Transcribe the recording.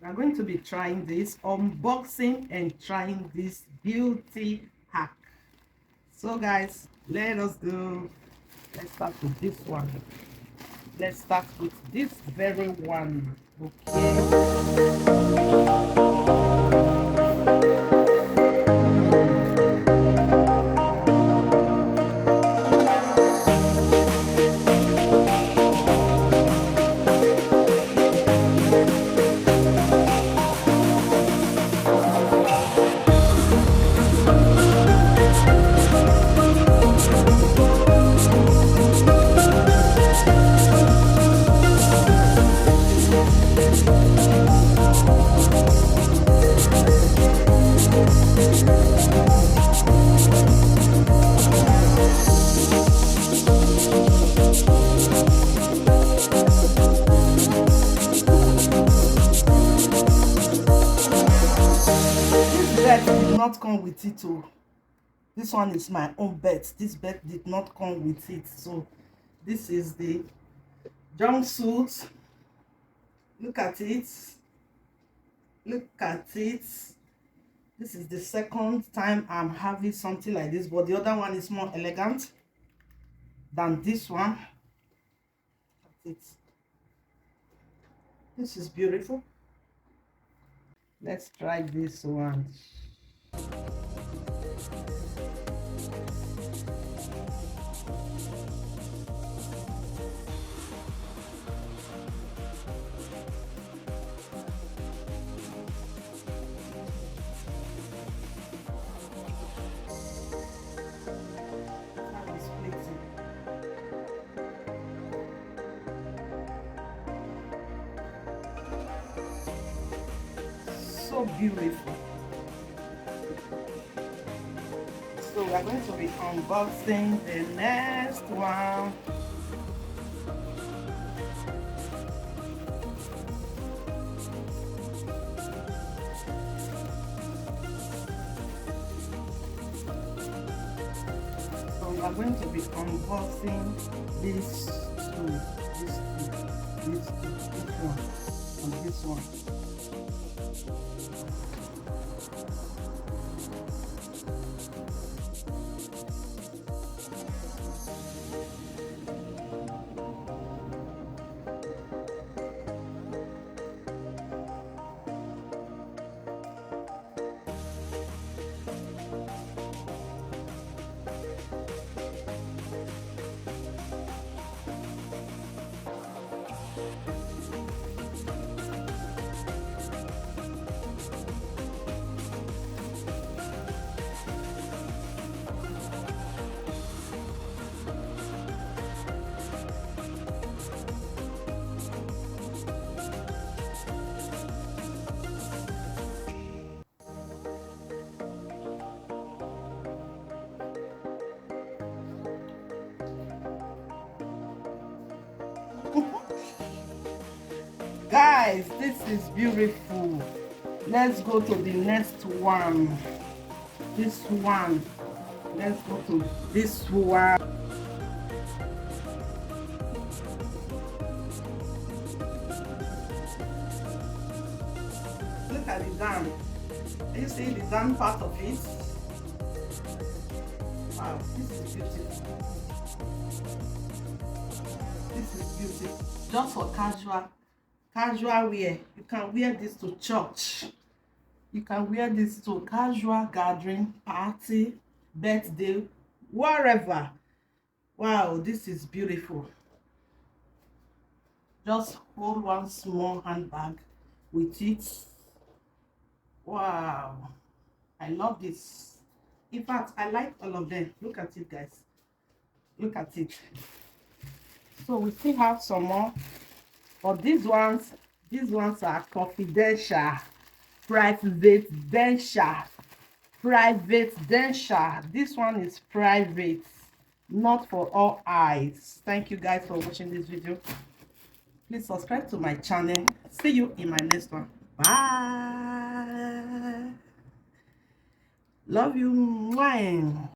We are going to be trying this, unboxing and trying this beauty hack. So guys, let us go. Let's start with this one. Let's start with this very one. Okay. Bed did not come with it. Oh, this one is my own bed. This bed did not come with it. So this is the jumpsuit. Look at it. Look at it. This is the second time I'm having something like this, but the other one is more elegant than this one. Look at it. This is beautiful. Let's try this one. So beautiful. So we're going to be unboxing the next one. So we are going to be unboxing this one, and this one. Guys, this is beautiful. Let's go to the next one. This one. Let's go to this one. Look at the down. Can you see the down part of it? Wow, this is beautiful. This is beautiful. Just for casual wear. You can wear this to church. You can wear this to casual gathering, party, birthday, wherever. Wow, this is beautiful. Just hold one small handbag with it. Wow, I love this. In fact, I like all of them. Look at it, guys. Look at it. So we still have some more, but these ones are confidential, private. This one is private, not for all eyes. Thank you guys for watching this video. Please subscribe to my channel. See you in my next one. Bye. Love you. Mwah.